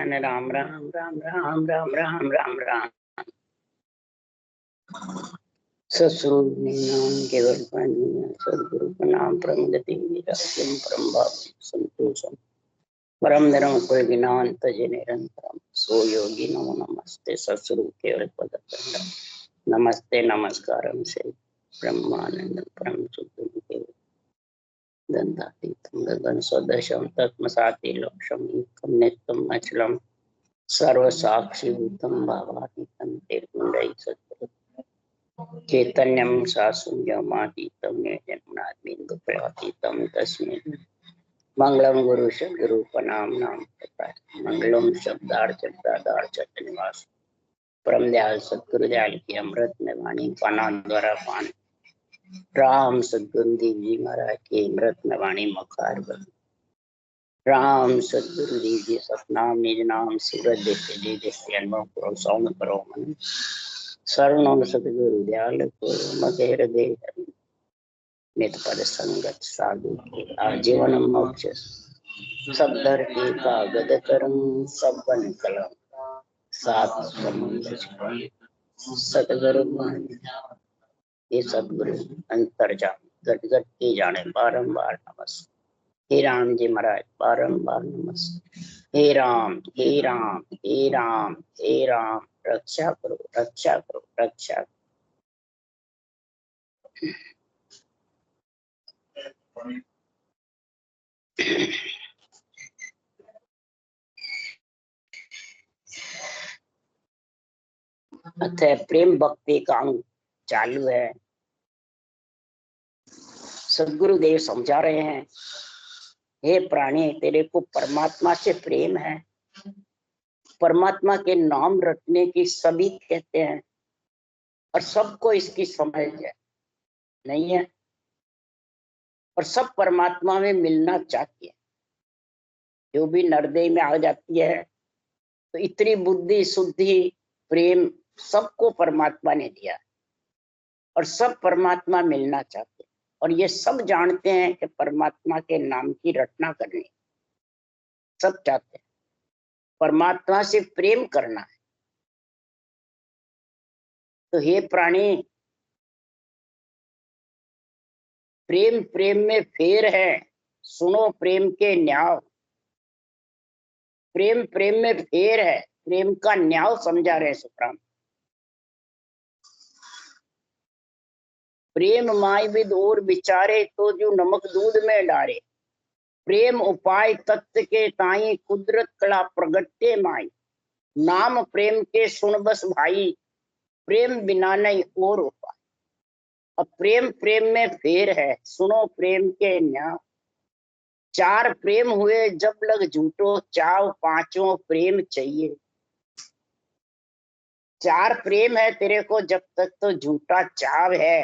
राम राम राम राम राम राम राम राम। ससुरनाम केवल सदगुरु प्रणाम परम गति परम भाव संतोषम परम धर्म कोई ज्ञान तजे निरंतरम सो योगी नमो नमस्ते ससुरु केवल पद नमस्ते नमस्कारम से ब्रह्मानंद परम शुद्ध दंतातीतम गगन सदृशम तत्मसाति लोक्षम एकम नित्यम अचलम सर्व साक्षी भूतम भावातीतम तेकुंडई सत्य चैतन्यम सासुन्यमातीतम जन्मनात्मिन्दु प्रयातीतम तस्मै मंगलम गुरु सद्गुरु प्रणाम नाम मंगलम शब्दार्थ निवास परम दयाल सतगुरु दयाल की अमृत में वाणी पाना द्वारा पान राम सदगुरु देव जी महाराज की अमृत में वाणी मकार बन राम सदगुरु देव जी सतनाम निज नाम सूरज देते जी देते अनुभव करो सौन करो मन शरणों सतगुरु दयाल को मत हृदय नित पद संगत साधु के आजीवन मोक्ष सब दर के कागद करम सब बन कलम सात समुद्र सतगुरु ये सतगुरु अंतर जान गट गट के जाने बारंबार नमस्कार। हे राम जी महाराज बारंबार नमस्कार। हे राम हे राम हे राम हे राम रक्षा करो रक्षा करो रक्षा करो। अतः प्रेम भक्ति का अंग चालू है। सदगुरुदेव समझा रहे हैं, हे प्राणी तेरे को परमात्मा से प्रेम है। परमात्मा के नाम रटने की सभी कहते हैं और सबको इसकी समझ है नहीं है, और सब परमात्मा में मिलना चाहती है। जो भी नरदेह में आ जाती है तो इतनी बुद्धि शुद्धि प्रेम सबको परमात्मा ने दिया और सब परमात्मा मिलना चाहते हैं। और ये सब जानते हैं कि परमात्मा के नाम की रटना करनी, सब चाहते हैं परमात्मा से प्रेम करना है। तो हे प्राणी प्रेम प्रेम में फेर है, सुनो प्रेम के न्याय। प्रेम प्रेम में फेर है, प्रेम का न्याय समझा रहे सुप्राम। प्रेम माय विद और विचारे तो जो नमक दूध में डारे। प्रेम उपाय तत्व के ताई कुदरत कला प्रगटे माई। नाम प्रेम के सुन बस भाई, प्रेम बिना नहीं और उपाय। अब प्रेम प्रेम में फेर है, सुनो प्रेम के न्याय। चार प्रेम हुए जब लग झूठो, चाव पांचों प्रेम चाहिए। चार प्रेम है तेरे को जब तक तो झूठा चाव है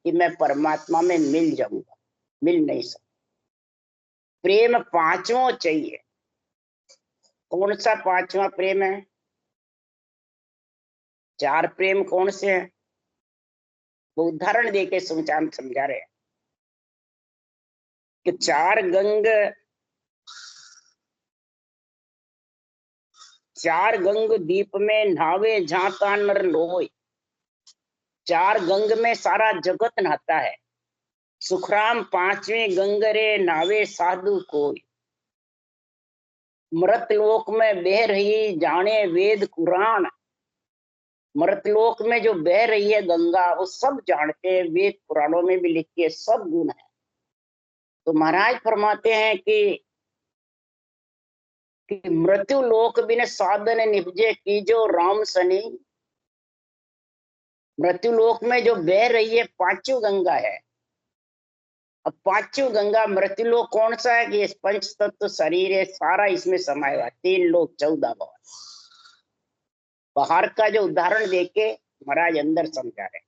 कि मैं परमात्मा में मिल जाऊंगा, मिल नहीं सकता। प्रेम पांचवों चाहिए। कौन सा पांचवा प्रेम है? चार प्रेम कौन से हैं? वो उदाहरण देके समझा रहे हैं कि चार गंग दीप में नहावे झांका नर लोय। चार गंग में सारा जगत नहाता है। सुखराम पांचवें गंग रे नावे साधु कोई। मृतलोक में बह रही जाने वेद कुरान। मृतलोक में जो बह रही है गंगा वो सब जानते हैं, वेद पुराणों में भी लिखी है, सब गुण है। तो महाराज फरमाते हैं कि मृत्यु लोक बिन साधन निपजे की जो राम सनी। मृत्यु लोक में जो बह रही है पांचों गंगा है। अब पांचों गंगा मृत्यु लोक कौन सा है कि ये पंच तत्व शरीर है, सारा इसमें समाया हुआ। 3 लोक 14 भवन। बाहर का जो उदाहरण देके महाराज अंदर समझा रहे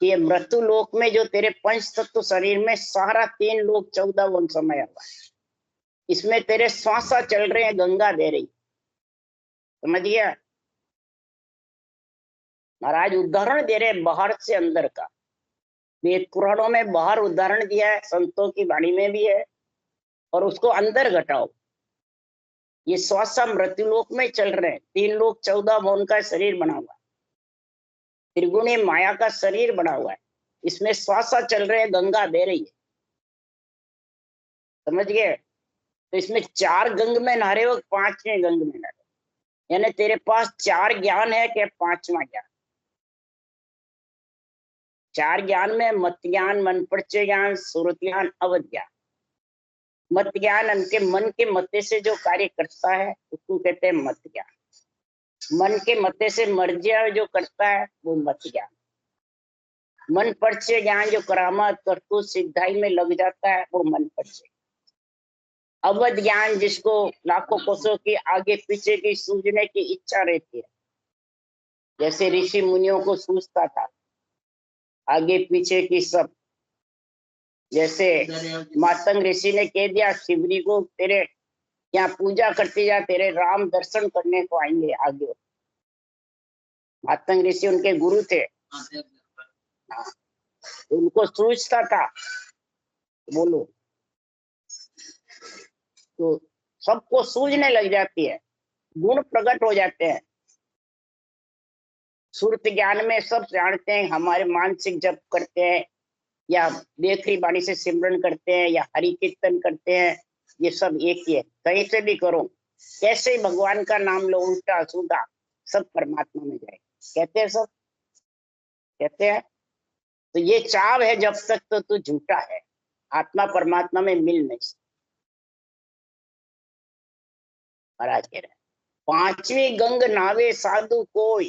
कि ये मृत्यु लोक में जो तेरे पंच तत्व शरीर में सारा 3 लोक 14 भवन समाया हुआ है। इसमें तेरे श्वासा चल रहे हैं, गंगा दे रही। समझ गया? महाराज उदाहरण दे रहे हैं बाहर से अंदर का। वेद पुराणों में बाहर उदाहरण दिया है, संतों की वाणी में भी है, और उसको अंदर घटाओ। ये श्वासा मृत्युलोक में चल रहे हैं। 3 लोक 14 भुवन का शरीर बना हुआ है, त्रिगुणी माया का शरीर बना हुआ है, इसमें श्वासा चल रहे हैं, गंगा बह रही है, समझ गए? तो इसमें 4 गंग में नहा रहे हो, 5वें गंग में नहा रहे हो, यानी तेरे पास 4 ज्ञान है कि 5वां ज्ञान? 4 ज्ञान में मत ज्ञान, मन परिचय ज्ञान, सुरत ज्ञान, अवध ज्ञान। मत ज्ञान उनके मन के मते से जो कार्य करता है उसको कहते हैं मत ज्ञान। मन के मते से मर्जिया जो करता है वो मत ज्ञान। मन परिचय ज्ञान जो करामात करतूत सिद्धाई में लग जाता है वो मन परिचय। अवध ज्ञान जिसको लाखों कोसों की आगे पीछे की सूझने की इच्छा रहती है, जैसे ऋषि मुनियों को सूझता था आगे पीछे की सब। जैसे मातंग ऋषि ने कह दिया शिवरी को, तेरे यहाँ पूजा करते जा, तेरे राम दर्शन करने को आएंगे आगे। मातंग ऋषि उनके गुरु थे, हाँ, उनको सूझता था, बोलो, तो सबको सूझने लग जाती है, गुण प्रकट हो जाते हैं। सुरत ज्ञान में सब जानते हैं, हमारे मानसिक जप करते हैं या देखरी बाणी से सिमरन करते हैं या हरि कीर्तन करते हैं, ये सब एक ही है। कहीं से भी करो, कैसे भगवान का नाम लो, उल्टा सीधा, सब परमात्मा में जाए, कहते हैं सब, कहते हैं। तो ये चाव है जब तक तो तू झूठा है, आत्मा परमात्मा में मिल नहीं सकती। महाराज कह रहे हैं 5वीं गंग नावे साधु कोई।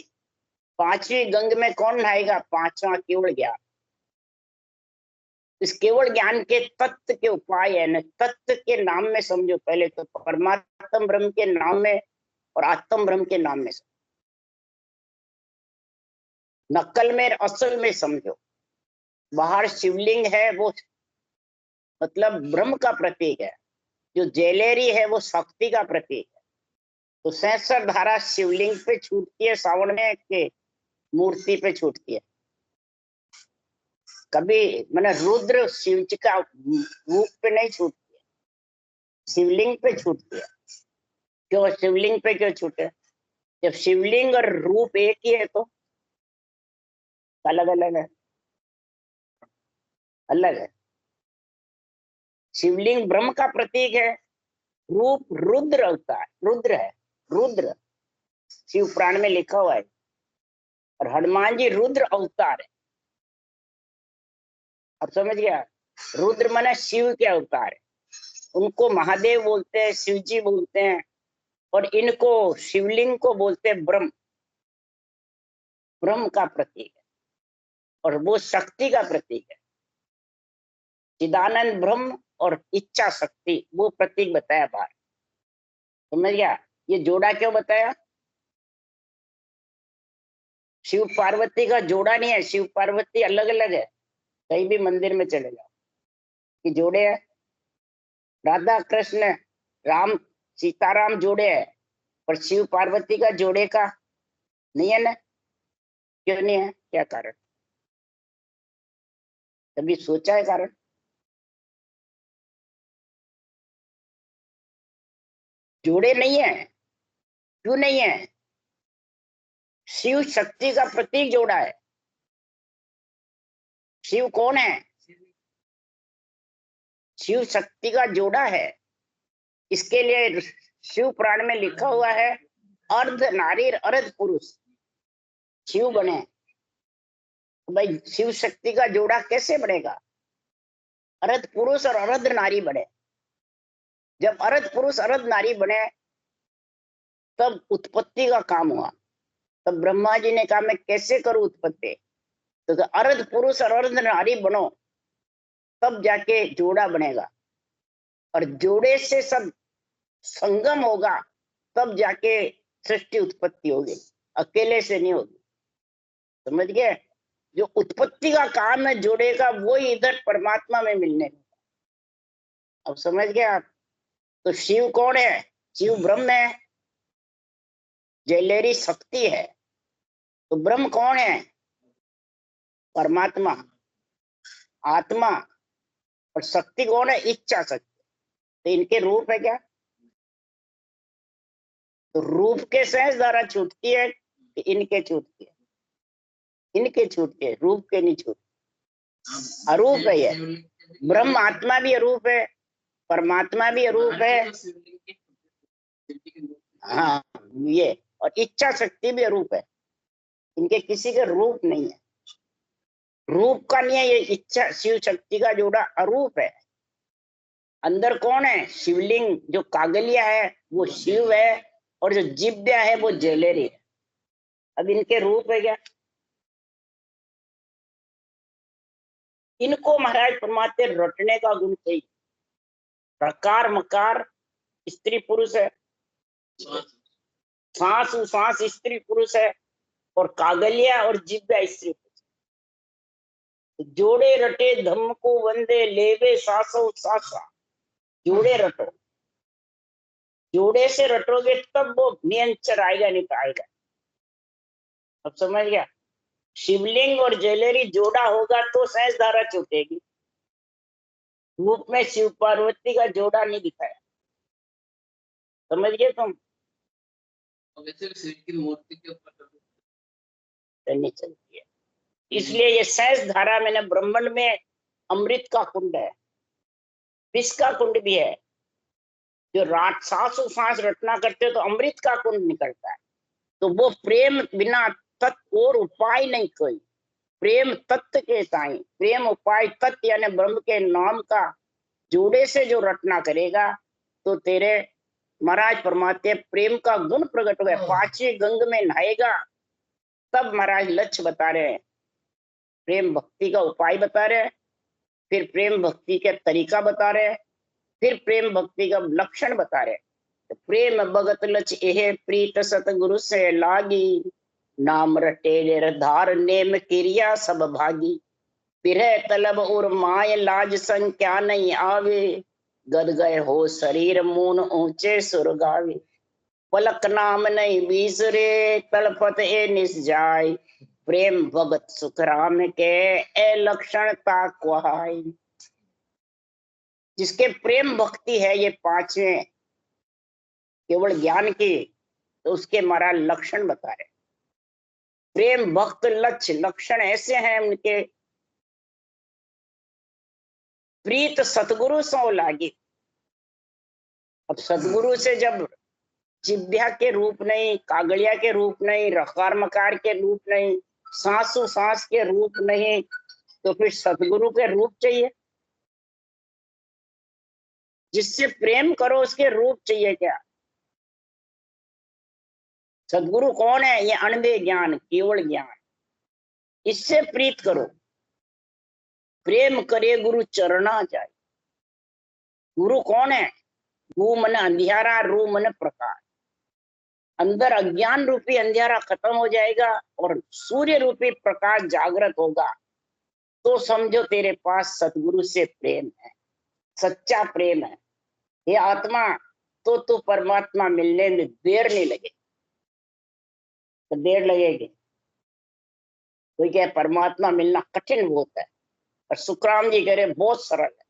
5वीं गंग में कौन नहाएगा? 5वां केवल ज्ञान। इस केवल ज्ञान के तत्व के उपाय है न, तत्व के नाम में समझो पहले तो, परमात्म ब्रह्म के नाम में और आत्म ब्रह्म के नाम में समझो। नकल में असल में समझो। बाहर शिवलिंग है वो मतलब ब्रह्म का प्रतीक है, जो जेलेरी है वो शक्ति का प्रतीक है। तो 66 धारा शिवलिंग पे छूटती है सावन में के मूर्ति पे छूटती है? कभी मैंने रुद्र शिव जी का रूप पे नहीं छूटती है, शिवलिंग पे छूटती है। क्यों शिवलिंग पे क्यों छूटे? जब शिवलिंग और रूप एक ही है तो अलग अलग है, अलग है। शिवलिंग ब्रह्म का प्रतीक है, रूप रुद्र होता है, रुद्र है, रुद्र शिव पुराण में लिखा हुआ है। और हनुमान जी रुद्र अवतार है। अब समझ गया? रुद्र माने शिव के अवतार है, उनको महादेव बोलते हैं, शिव जी बोलते हैं, और इनको शिवलिंग को बोलते हैं ब्रह्म, ब्रह्म का प्रतीक है और वो शक्ति का प्रतीक है। चिदानंद ब्रह्म और इच्छा शक्ति वो प्रतीक बताया बाहर, समझ गया? ये जोड़ा क्यों बताया? शिव पार्वती का जोड़ा नहीं है, शिव पार्वती अलग अलग है। कहीं भी मंदिर में चले जाओ कि जोड़े हैं, राधा कृष्ण राम सीताराम जोड़े हैं, पर शिव पार्वती का जोड़े का नहीं है ना? क्यों नहीं है? क्या कारण? कभी सोचा है कारण? जोड़े नहीं है। क्यों नहीं है? शिव शक्ति का प्रतीक जोड़ा है। शिव कौन है? शिव शक्ति का जोड़ा है। इसके लिए शिव पुराण में लिखा हुआ है अर्ध नारी अर्ध पुरुष शिव बने। तो भाई शिव शक्ति का जोड़ा कैसे बनेगा? अर्ध पुरुष और अर्ध नारी बने। जब अर्ध पुरुष अर्ध नारी बने तब उत्पत्ति का काम हुआ। तब ब्रह्मा जी ने कहा मैं कैसे करूं उत्पत्ति? तो अर्ध पुरुष और अर्ध नारी बनो, तब जाके जोड़ा बनेगा, और जोड़े से सब संगम होगा, तब जाके सृष्टि उत्पत्ति होगी, अकेले से नहीं होगी। समझ गए? जो उत्पत्ति का काम है जोड़े का, वो इधर परमात्मा में मिलने का। अब समझ गए आप? तो शिव कौन है? शिव ब्रह्म है, जैलेरी शक्ति है। तो ब्रह्म कौन है? परमात्मा, आत्मा। और शक्ति कौन है? इच्छा शक्ति। तो इनके रूप है क्या? तो रूप के सहज धारा छूटती है कि इनके छूटती है? इनके छूटती है, रूप के नहीं छूटती। अरूप है ये। ब्रह्म आत्मा भी अरूप है, परमात्मा भी अरूप है। हाँ, ये और इच्छा शक्ति भी अरूप है। इनके किसी के रूप नहीं है, रूप का नहीं है ये। इच्छा शिव शक्ति का जोड़ा अरूप है। अंदर कौन है? शिवलिंग। जो कागलिया है वो शिव है, और जो जिब्या है वो ज्वेलरी है। अब इनके रूप है क्या? इनको महाराज परमात्मा रटने का गुण चाहिए। प्रकार मकार स्त्री पुरुष है, सांस उसास स्त्री पुरुष है, और कागलिया और जिब्या स्त्री पुरुष। जोड़े रटे धम्म को वंदे लेवे सासो सासा। जोड़े रटो, जोड़े से रटोगे तब वो नियंचर आएगा, नहीं तो आएगा। अब समझ गया? शिवलिंग और ज्वेलरी जोड़ा होगा तो सहज धारा छूटेगी। रूप में शिव पार्वती का जोड़ा नहीं दिखाया। समझ गए तुम? शिव की मूर्ति के ऊपर नहीं चलती है। इसलिए ये सहज धारा मैंने ब्रह्मांड में अमृत का कुंड है, विष का कुंड भी है। जो रात सांस रटना करते हो तो अमृत का कुंड निकलता है। तो वो प्रेम बिना तत्व और उपाय नहीं कोई। प्रेम तत्व के ताई प्रेम उपाय तत्व यानी ब्रह्म के नाम का जोड़े से जो रटना करेगा तो तेरे महाराज परमात्मा प्रेम का गुण प्रकट हो गया। पांचवी गंग में नहाएगा तब महाराज लक्ष्य बता रहे हैं, प्रेम भक्ति का उपाय बता रहे हैं, फिर प्रेम भक्ति के तरीका बता रहे हैं, फिर प्रेम भक्ति का लक्षण बता रहे हैं। तो प्रेम भगत लच एह प्रीत सतगुरु से लागी, नाम रटे निर्धार नेम क्रिया सब भागी। पिरह तलब और माय लाज संख्या नहीं आवे, गद गए हो शरीर मून ऊंचे सुर गावे। पलक नाम नहीं बीसरे तलफत ए निस जाय, प्रेम भगत सुख राम के ए लक्षण ताकवाय। जिसके प्रेम भक्ति है ये पांचवें केवल ज्ञान की, तो उसके मारा लक्षण बता रहे। प्रेम भक्त लक्ष्य लक्षण ऐसे हैं उनके, प्रीत सतगुरु सो लागी। अब सतगुरु से जब जिब्या के रूप नहीं, कागड़िया के रूप नहीं, रकार मकार के रूप नहीं, सांसु सांस के रूप नहीं, तो फिर सतगुरु के रूप चाहिए। जिससे प्रेम करो उसके रूप चाहिए क्या? सदगुरु कौन है? ये अणबे ज्ञान, केवल ज्ञान। इससे प्रीत करो। प्रेम करे गुरु चरणा जाए। गुरु कौन है? गु मन अंधियारा, रू मन प्रकाश। अंदर अज्ञान रूपी अंधियारा खत्म हो जाएगा और सूर्य रूपी प्रकाश जागृत होगा, तो समझो तेरे पास सतगुरु से प्रेम है, सच्चा प्रेम है। ये आत्मा तो परमात्मा मिलने में देर नहीं लगेगी। तो देर लगेगी? कोई क्या परमात्मा मिलना कठिन बहुत है, और सुखराम जी कह रहे बहुत सरल है।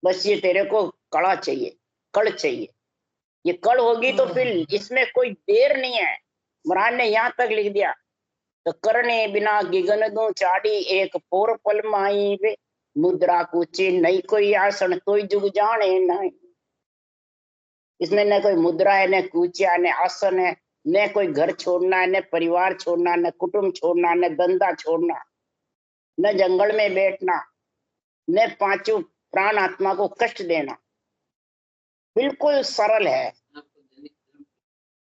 बस ये तेरे को कड़ा चाहिए, कड़ चाहिए। ये कड़ होगी तो फिर इसमें कोई देर नहीं है। महाराज ने यहाँ तक लिख दिया, तो करने बिना गिगन दो चाड़ी, एक पोर पल माई वे, मुद्रा कुची नहीं कोई आसन कोई जुग जाने नहीं। इसमें न कोई मुद्रा है, न कूचिया, न आसन है, न कोई घर छोड़ना है, न परिवार छोड़ना, न कुटुंब छोड़ना, न धंधा छोड़ना, न जंगल में बैठना, न पांचों प्राण आत्मा को कष्ट देना। बिल्कुल सरल है।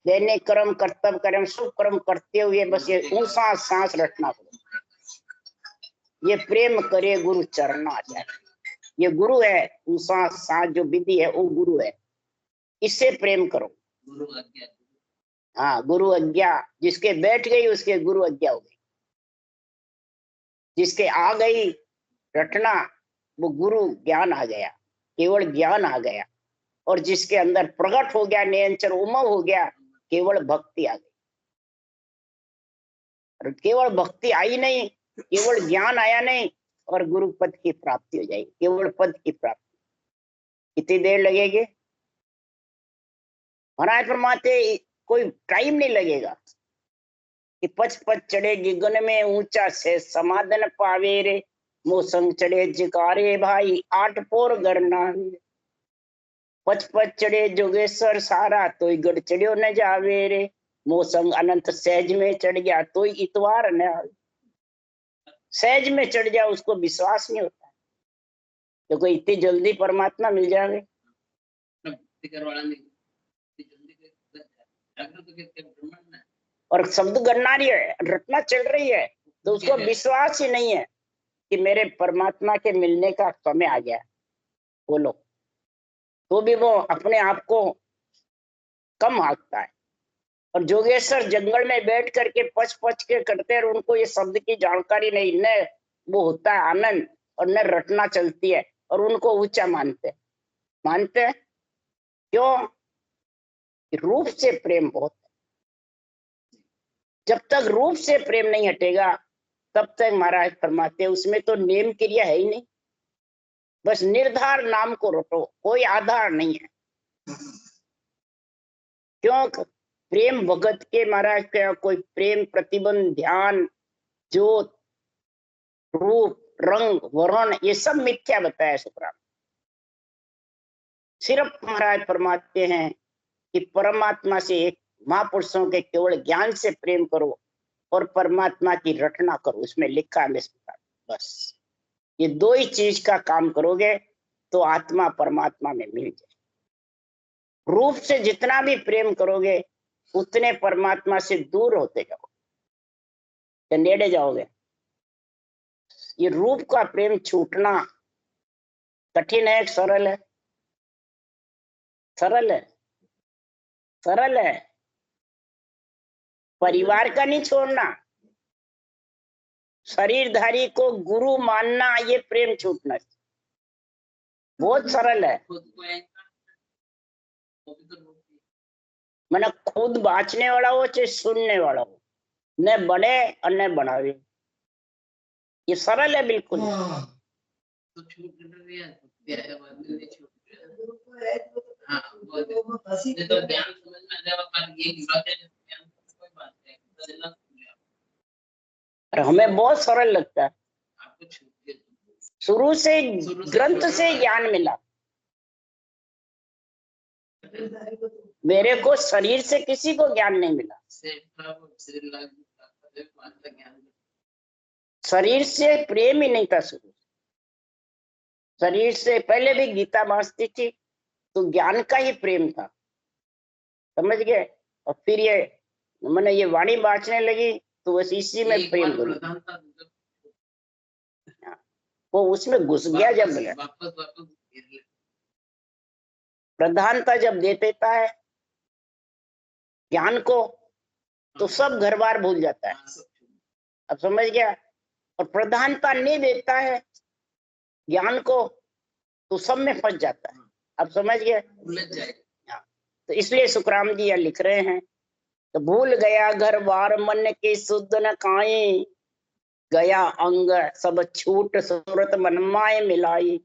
दैनिक कर्म कर्तव्य कर्म शुभ कर्म करते हुए बस ये ऊंचा सांस रटना पड़े। ये प्रेम करे गुरु चरणा जाए। ये गुरु है, ऊंचा सांस जो विधि है वो गुरु है। इससे प्रेम करो। हाँ, गुरु आज्ञा जिसके बैठ गई उसके गुरु आज्ञा हो गई। जिसके आ गई रटना वो गुरु ज्ञान आ गया, केवल ज्ञान आ गया। और जिसके अंदर प्रकट हो गया निरंतर उमंग हो गया, केवल भक्ति आ गई। और केवल भक्ति आई नहीं, केवल ज्ञान आया नहीं, और गुरु पद की प्राप्ति हो जाएगी। केवल पद की प्राप्ति कितनी देर लगेगी? महाराज फरमाते कोई टाइम नहीं लगेगा कि पच पच चढ़े गिगन में ऊंचा से समाधन पावे रे, मोसंग चढ़े जिकारे भाई आठ पोर गरना, पच पच चढ़े जोगेश्वर सारा तो गढ़ चढ़ियो न जावे रे, मोसंग अनंत सहज में चढ़ गया तो इतवार न आवे। सहज में चढ़ जाए उसको विश्वास नहीं होता तो कोई इतनी जल्दी परमात्मा मिल जाए। और शब्द गणना रही है, रटना चल रही है तो उसको विश्वास ही नहीं है कि मेरे परमात्मा के मिलने का समय आ गया। बोलो तो भी वो अपने आप को कम आंकता है। और जोगेश्वर जंगल में बैठ करके पच पच के करते हैं, उनको ये शब्द की जानकारी नहीं, न वो होता है आनंद और न रटना चलती है, और उनको ऊंचा मानते हैं। क्यों? रूप से प्रेम बहुत है। जब तक रूप से प्रेम नहीं हटेगा तब तक महाराज फरमाते हैं उसमें तो नेम क्रिया है ही नहीं, बस निर्धार नाम को रटो, कोई आधार नहीं है। क्यों? प्रेम भगत के महाराज का कोई प्रेम प्रतिबंध ध्यान ज्योत रूप रंग वर्ण ये सब मिथ्या बताया सुखराम। सिर्फ महाराज फरमाते हैं कि परमात्मा से एक महापुरुषों के केवल ज्ञान से प्रेम करो और परमात्मा की रटना करो, उसमें लिखा है बस ये दो ही चीज का काम करोगे तो आत्मा परमात्मा में मिल जाए। रूप से जितना भी प्रेम करोगे उतने परमात्मा से दूर होते जाओगे, नेड़े जाओगे। ये रूप का प्रेम छूटना कठिन है, सरल है? सरल है, सरल है। परिवार का नहीं छोड़ना, शरीरधारी को गुरु मानना, ये प्रेम छूटना बहुत सरल है। मैंने खुद बाँचने वाला हो चाहे सुनने वाला हो, न बढ़े और न बढ़ावे, ये सरल है बिल्कुल। और हमें बहुत सरल लगता है। शुरू से ग्रंथ से ज्ञान मिला, मेरे को शरीर से किसी को ज्ञान नहीं मिला। शरीर से प्रेम ही नहीं था शुरू। शरीर से पहले भी गीता बांचती थी तो ज्ञान का ही प्रेम था, समझ गए? और फिर ये मैंने ये वाणी बांचने लगी तो बस इसी में प्रेम हो गया, वो उसमें घुस गया। जब मिला प्रधानता जब दे देता है ज्ञान को तो सब घर बार भूल जाता है। अब समझ गया? और प्रधानता नहीं देता है ज्ञान को तो सब में फंस जाता है। अब समझ गया? तो इसलिए सुखराम जी यह लिख रहे हैं तो भूल गया घर बार मन के शुद्ध न काए, गया अंग सब छूट सूरत मन माए मिलाई,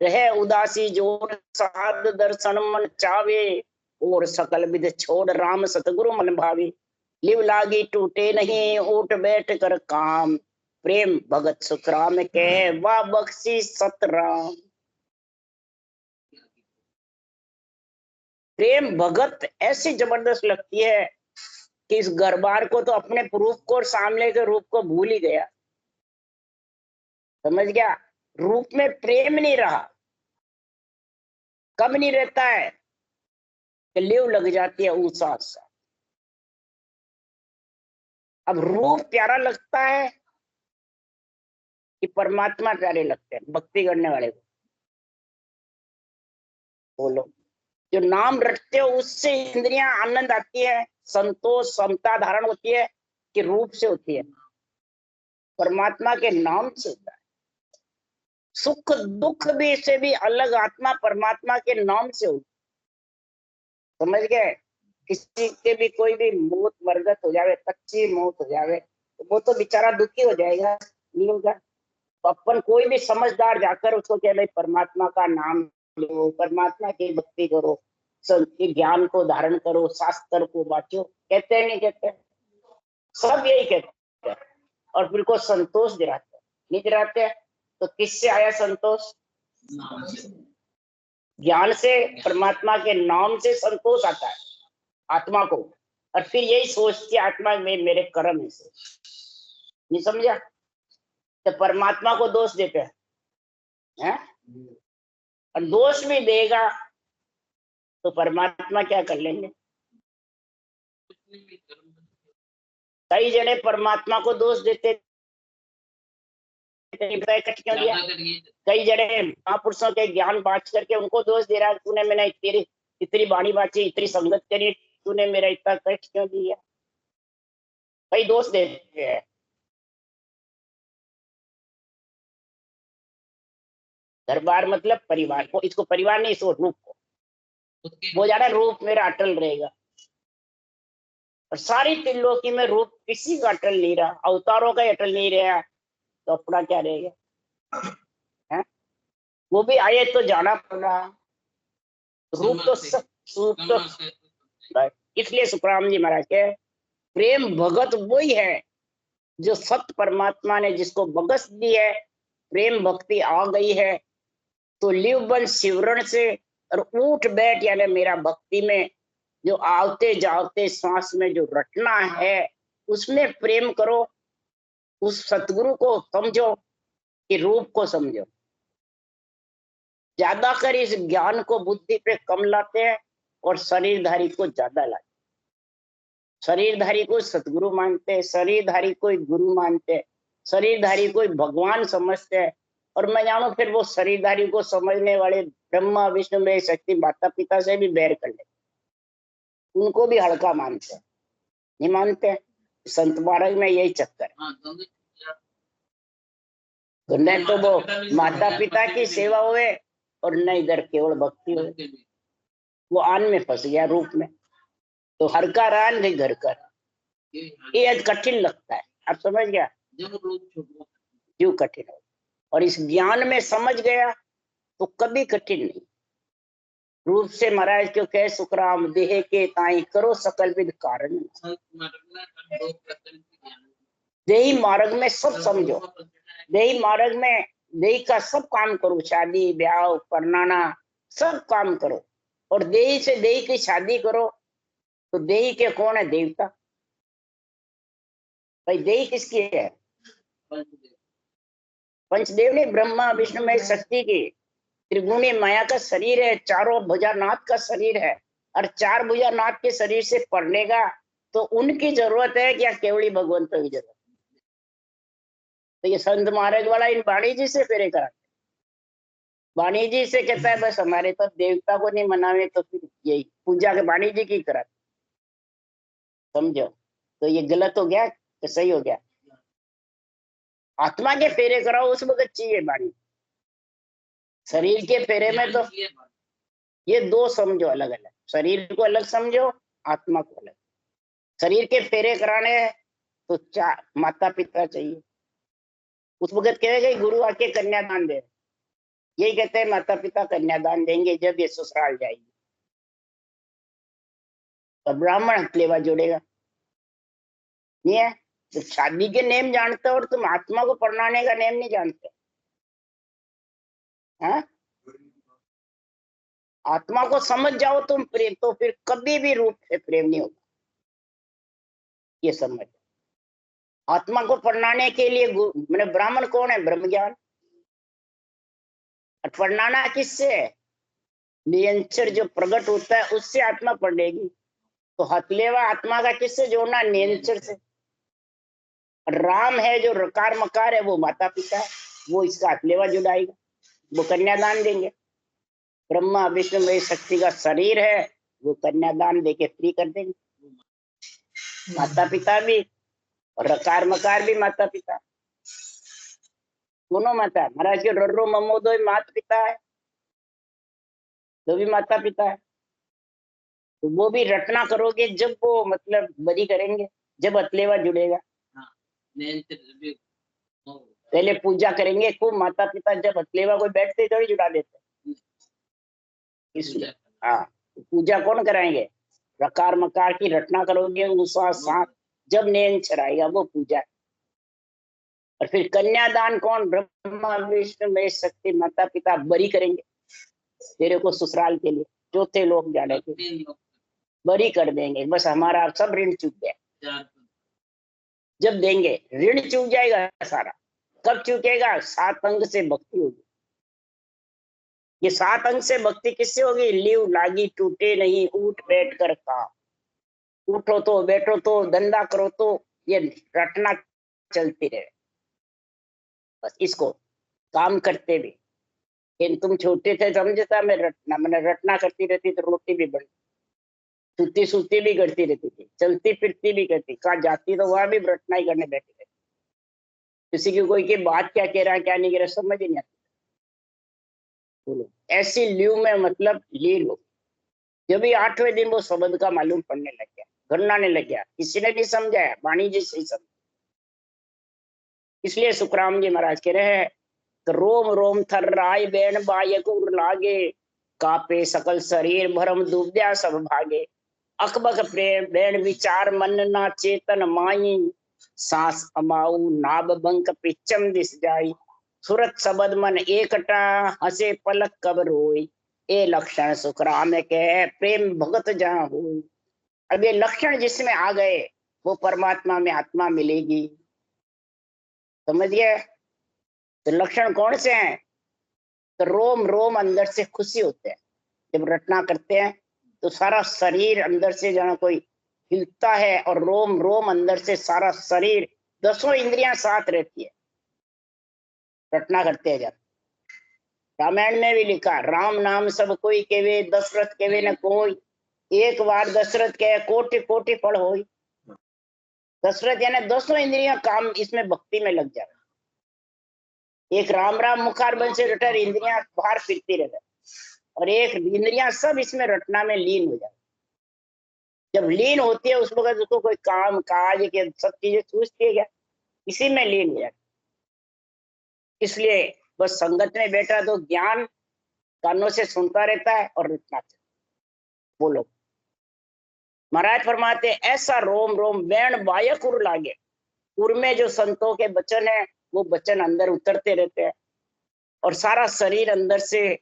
रहे उदासी जोड़ साध दर्शन मन चावे, और सकल विध छोड़ राम सतगुरु मन भावे, लिव लागी टूटे नहीं उठ बैठ कर काम, प्रेम भगत सुखराम के वा बख्शी सतराम। प्रेम भगत ऐसी जबरदस्त लगती है कि इस घरबार को तो अपने रूप को और सामने के रूप को भूल ही गया, समझ गया? रूप में प्रेम नहीं रहा। कब नहीं रहता है कि लिव लग जाती है ऊंचा सा। अब रूप प्यारा लगता है कि परमात्मा प्यारे लगते हैं भक्ति करने वाले को? बोलो। जो नाम रटते हो उससे इंद्रियां आनंद आती है, संतोष समता धारण होती है कि रूप से होती है? परमात्मा के नाम से होता है। सुख दुख भी से भी अलग आत्मा परमात्मा के नाम से होती, समझ गए? किसी के भी कोई भी मौत मरगत हो जावे, कच्ची मौत हो जावे तो वो तो बेचारा दुखी हो जाएगा, नहीं होगा? तो अपन कोई भी समझदार जाकर उसको कहे भाई परमात्मा का नाम लो, परमात्मा की भक्ति करो, ये ज्ञान को धारण करो, शास्त्र को बांटो, कहते हैं नहीं कहते? सब यही कहते हैं। और फिर को संतोष दिलाते हैं, नहीं दिलाते हैं? तो किससे आया संतोष? ज्ञान से, परमात्मा के नाम से संतोष आता है आत्मा को। और फिर यही सोचती आत्मा में मेरे कर्म है से, नहीं समझा? तो परमात्मा को दोष देते हैं, और दोष भी देगा तो परमात्मा क्या कर लेंगे? कई जने परमात्मा को दोष देते, क्यों दिया? कई जने महापुरुषों के ज्ञान बांट करके उनको दोष दे रहा है, तूने मैंने इतनी वाणी बांटी, इतनी संगत करी, तूने मेरा इतना कष्ट क्यों दिया? कई दोष देते हैं। दरबार मतलब परिवार को, इसको परिवार नहीं, इसको रूप को। वो ज्यादा रूप मेरा अटल रहेगा, और सारी त्रिलोकी में रूप किसी का अटल नहीं रहा, अवतारों का अटल नहीं रहा, तो अपना क्या रहेगा? है? वो भी आए तो जाना पड़ा, रूप तो सब रूप तो। इसलिए सुखराम जी महाराज के प्रेम भगत वही है जो सत्य परमात्मा ने जिसको बगस दी है, प्रेम भक्ति आ गई है, तो लिव बन शिवरण से और उठ बैठ, यानी मेरा भक्ति में जो आते जाते श्वास में जो रटना है उसमें प्रेम करो, उस सतगुरु को समझो कि रूप को समझो। ज्यादा कर इस ज्ञान को बुद्धि पे कम लाते हैं और शरीरधारी को ज्यादा लाते। शरीरधारी को सतगुरु मानते हैं, शरीरधारी को गुरु मानते हैं, शरीरधारी को भगवान समझते हैं। और मैं जानू फिर वो शरीरधारी को समझने वाले ब्रह्मा विष्णु में शक्ति माता पिता से भी बैर कर ले, उनको भी हल्का मानते हैं, नहीं मानते? संत मार्ग में यही चक्कर है। तो न तो वो माता पिता की सेवा हुए और न इधर केवल भक्ति हुए, वो आन में फंस गया रूप में। तो हर का रान नहीं घर का, ये कठिन लगता है। आप समझ गया? क्यों कठिन हो? और इस ज्ञान में समझ गया तो कभी कठिन नहीं। रूप से महाराज क्यों कहे सुखराम, देह के ताई करो सकल विध कारण। देही मार्ग में सब समझो, देही मार्ग में देही का सब काम करो, शादी ब्याह परनाना सब काम करो, और देही से देही की शादी करो। तो देही के कौन है? देवता। भाई देही किसकी है? पंचदेव ने, ब्रह्मा विष्णु में शक्ति की त्रिगुणी माया का शरीर है, चारों भुजानाथ का शरीर है, और चार भुजानाथ के शरीर से पढ़नेगा तो उनकी जरूरत है क्या? केवली भगवंतों की जरूरत। तो ये संत महाराज वाला इन वाणी जी से फेरे कराते, वाणी जी से कहता है बस हमारे तो देवता को नहीं मनावे तो फिर यही पूजा के वाणी जी की कराते। समझो? तो ये गलत हो गया कि सही हो गया? आत्मा के फेरे कराओ उस वक्त चाहिए वाणी, शरीर के फेरे में तो ये दो समझो अलग अलग, शरीर को अलग समझो, आत्मा को अलग। शरीर के फेरे कराने तो चार माता पिता चाहिए। उस वक्त कहेगा गुरु आके कन्यादान दे, यही कहते हैं माता पिता कन्यादान देंगे जब ये ससुराल जाएगी। तो ब्राह्मण हथलेवा जोड़ेगा, नहीं है? तो शादी के नेम जानते हो और तुम आत्मा को परनाने का नेम नहीं जानते। हाँ? आत्मा को समझ जाओ तुम प्रेम, तो फिर कभी भी रूप से प्रेम नहीं होगा, ये समझ। आत्मा को परनाने के लिए मैंने ब्राह्मण कौन है? ब्रह्म ज्ञान। और परनाना किससे है? नियंचर जो प्रकट होता है उससे आत्मा पढ़ेगी। तो हथलेवा आत्मा का किससे जोड़ना? नियंचर से। राम है जो रकार मकार है वो माता पिता है, वो इसका हथलेवा जुड़ाएगा, वो कन्यादान देंगे। ब्रह्मा विष्णु में शक्ति का शरीर है, वो कन्यादान देके फ्री कर देंगे। माता पिता भी और रकार मकार भी माता पिता, दोनों माता। महाराज के रर्रो ममो दो माता पिता है, तो भी माता पिता है। तो वो भी रटना करोगे जब वो मतलब बरी करेंगे, जब अतलेवा जुड़ेगा। पहले पूजा करेंगे खूब माता पिता, जब अतलेवा कोई बैठते थोड़ी जुड़ा देते इसलिए। हाँ, पूजा कौन कराएंगे? रकार मकार की रटना करोगे, उसका सांस जब नैन चराएगा वो पूजा है। और फिर कन्यादान कौन? ब्रह्मा विष्णु महेश शक्ति माता पिता बरी करेंगे तेरे को ससुराल के लिए, चौथे लोग जाने के बरी कर देंगे। बस हमारा सब ऋण चूक गया। जब देंगे ऋण चूक जाएगा सारा। कब चूकेगा? 7 अंग से भक्ति होगी। ये 7 अंग से भक्ति किससे होगी? लीव लागी टूटे नहीं, उठ बैठ कर काम, उठो तो बैठो तो धंधा करो तो ये रटना चलती रहे। बस इसको काम करते भी। तुम छोटे थे समझता, मैं रटना मैंने रटना करती रहती तो रोटी भी बनी, सूती सूती भी करती रहती थी, चलती फिरती भी करती, कहाँ जाती तो वहां भी रटना ही करने बैठी रहती। किसी की कोई की बात क्या कह रहा है क्या नहीं कह रहा समझ ही नहीं आती। बोलो ऐसी ल्यू में मतलब लीन हो। जब भी 8वें दिन वो शब्द का मालूम पड़ने लग गया, गन्नाने लग गया, किसी ने भी समझाया, वाणी जी से समझ। इसलिए सुखराम जी महाराज कह रहे हैं, रोम रोम थर राय बैन बायक उर लागे, कापे सकल शरीर भरम दुब्या सब भागे। अकबक प्रेम बैन विचार मन ना चेतन माई, सांस अमाऊ नाब बंक पिचम दिस जाई। सुरत सबद मन एकटा हसे पलक कब रोई, ए लक्षण सुखराम के प्रेम भगत जहाँ हुई। अब ये लक्षण जिसमें आ गए वो परमात्मा में आत्मा मिलेगी। समझिए, तो लक्षण कौन से हैं? तो रोम रोम अंदर से खुशी होते हैं जब रटना करते हैं, तो सारा शरीर अंदर से जाना कोई हिलता है, और रोम रोम अंदर से सारा शरीर, 10 इंद्रियां साथ रहती है रटना करते हैं जब। रामायण में भी लिखा, राम नाम सब कोई केवे, दशरथ केवे न कोई, एक बार दशरथ के कोटि कोटि फल होई। दशरथ यानी 200 इंद्रियां काम इसमें भक्ति में लग जाए। एक राम राम मुखार बन से रटर इंद्रियां बाहर फिरती रह, और एक इंद्रियां सब इसमें रटना में लीन हो जाए। जब लीन होती है उस वक्त उसको कोई काम काज के सब चीजें सूझती है क्या? इसी में लीन हो जाए। इसलिए बस संगत में बैठा तो ज्ञान कानों से सुनता रहता है और रटना चलता। बोलो महाराज फरमाते ऐसा रोम रोम बैण बायक उर लागे। उर में जो संतों के वचन है वो वचन अंदर उतरते रहते हैं, और सारा शरीर अंदर से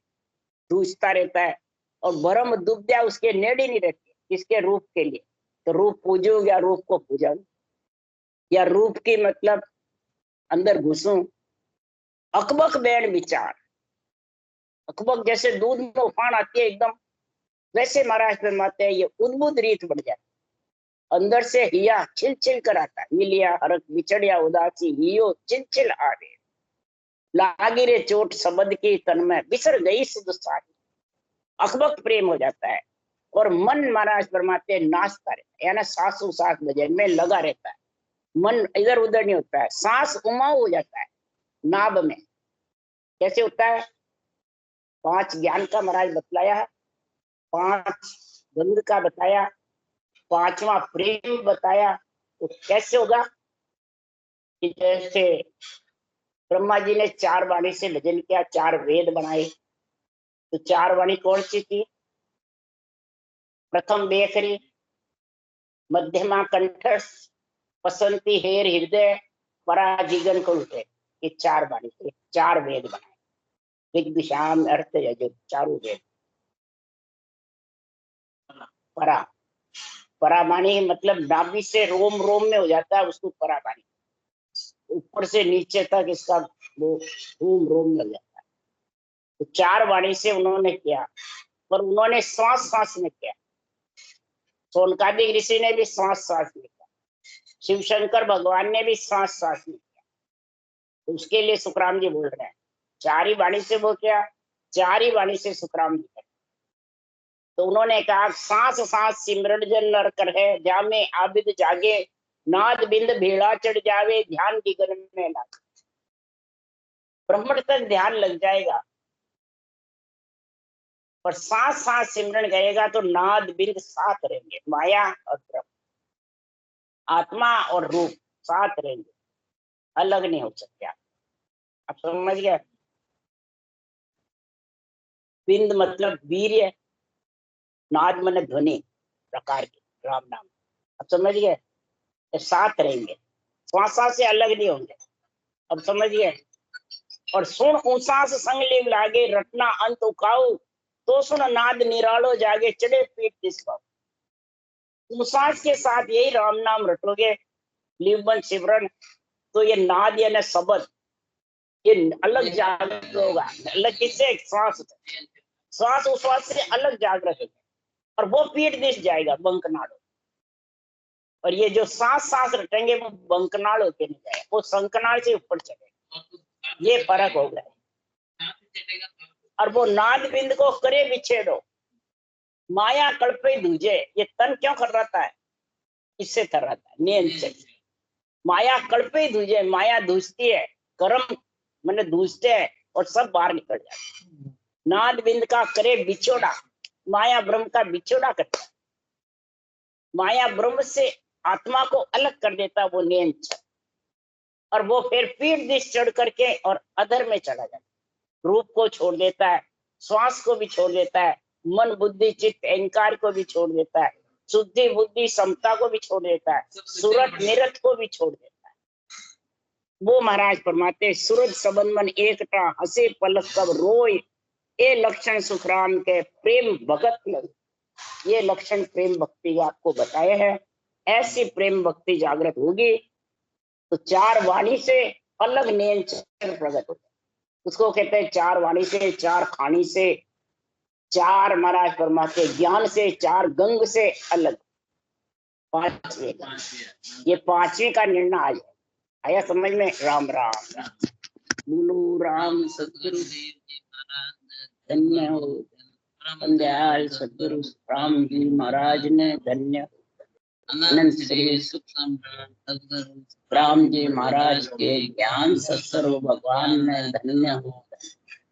जूझता रहता है, और भरम दुब्या उसके नेड़ी नहीं रहती। इसके रूप के लिए तो रूप पूजू या रूप को पूजा, या रूप की मतलब अंदर घुसूं। अकबक बैण विचार, अकबक जैसे दूध में उफान आती है एकदम, वैसे महाराज फरमाते हैं ये उद्भुत रीत बढ़ जाती। अंदर से हिया छिल छिल कर आता, हिलिया हरक बिछड़िया उदासी, हियो चिल चिल आ रे, लागी रे चोट शब्द की तन में, बिसर गई सुध सारी। अकबक प्रेम हो जाता है, और मन महाराज फरमाते नाचता रहता है, यानी सासू सास भजन में लगा रहता है। मन इधर उधर नहीं होता है। सांस उमाऊ हो जाता है नाभ में। कैसे होता है? 5 ज्ञान का महाराज बतलाया है, 5 गंध का बताया, 5वां प्रेम बताया। तो कैसे होगा कि जैसे ब्रह्मा जी ने 4 वाणी से भजन किया, 4 वेद बनाए। तो 4 वाणी कौन सी थी? प्रथम बेखरी, मध्यमा कंठस, बसंती हेर हृदय, पराजीगन को उठे। ये 4 वाणी थे, 4 वेद बनाए। ऋग शाम अर्थ यजुर, चारों वेद। परा, परावाणी मतलब नाभि से रोम रोम में हो जाता है उसको परावाणी। ऊपर से नीचे तक इसका वो रोम रोम में हो जाता है। तो 4 वाणी से उन्होंने किया, पर उन्होंने श्वास श्वास में किया। सोनकादिक ऋषि ने भी श्वास श्वास में किया, शिव शंकर भगवान ने भी श्वास श्वास में किया। तो उसके लिए सुखराम जी बोल रहे हैं 4 ही वाणी से वो किया, 4 ही वाणी से सुखराम जी कर। तो उन्होंने कहा सांस सांस सिमरन जन नर कर है, जामे आबिद जागे, नाद बिंद भेड़ा चढ़ जावे, ध्यान दिगन में लागे। ब्रह्मण तक ध्यान लग जाएगा, पर सांस सांस सिमरन गएगा तो नाद बिंद साथ रहेंगे। माया और ब्रह्म, आत्मा और रूप साथ रहेंगे, अलग नहीं हो सकते। आप समझ गए? बिंद मतलब वीर्य, नाद मन ध्वनि प्रकार के राम नाम। अब समझ गए, साथ रहेंगे, श्वासा से अलग नहीं होंगे। अब समझ गए। और सुन ऊसास संग लिव लागे, रटना अंत उकाऊ, तो सुन नाद निरालो जागे, चढ़े पीठ दिसपाऊ। ऊसास के साथ यही राम नाम रटोगे, लिवबन सिमरन, तो ये नाद यानी शब्द ये अलग जागृत होगा। अलग किससे? श्वास। श्वास उश्वास से अलग जागृत होगा और वो पीठ दिश जाएगा, बंकनाड़। और ये जो सांस सांस रटेंगे वो बंकनाड़ होके नहीं जाएगा, वो संकनाड़ से ऊपर चलेगा। ये फर्क हो गया। और वो नाद बिंद को करे विच्छेदो, माया कल्पे दूजे। ये तन क्यों कर रहा है? इससे कर रहा है नियम से। माया कल्पे दूजे, माया दूसती है, कर्म मैंने दूसते हैं और सब बाहर निकल जाते हैं। नाद बिंद का करे बिछोड़ा, माया ब्रह्म का बिछोड़ा करता है। माया ब्रह्म से आत्मा को अलग कर देता, वो नियम। और वो फिर पीठ दिश चढ़ करके और अधर में चला जाता है, रूप को छोड़ देता है, श्वास को भी छोड़ देता है, मन बुद्धि चित्त अहंकार को भी छोड़ देता है, शुद्धि बुद्धि समता को भी छोड़ देता है, सूरत निरत को भी छोड़ देता है। वो महाराज फरमाते, सूरज सबन मन एकटा, हंसे पलक कब रोय, ये लक्षण सुखराम के प्रेम भगत लग। ये लक्षण प्रेम भक्ति के आपको बताए हैं। ऐसी प्रेम भक्ति जागृत होगी तो चार वाणी से अलग नेम प्रकट होता है। उसको कहते हैं चार वाणी से, चार खानी से, चार महाराज फरमाते ज्ञान से, चार गंग से अलग। पांचवे का, ये पांचवे का निर्णय आज आया समझ में। राम राम बोलो राम सतगुरु धन्य हो, दयाल सतगुरु राम जी महाराज ने धन्य। अनंत श्री सुख सम्राट राम जी महाराज के ज्ञान सत्सर्व भगवान ने धन्य हो।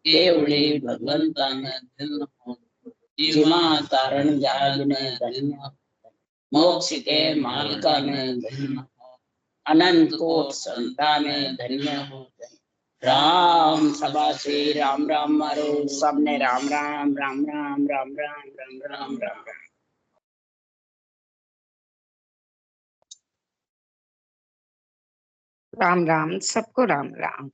केवली भगवंता ने धन्य हो, जिमा तारण जाग ने धन्य हो, मोक्ष के मालिका ने धन्य हो, अनंत कोट संता ने धन्य हो। राम सभा से राम राम मारो सबने, राम राम राम राम राम राम राम राम राम राम। राम राम सबको राम राम।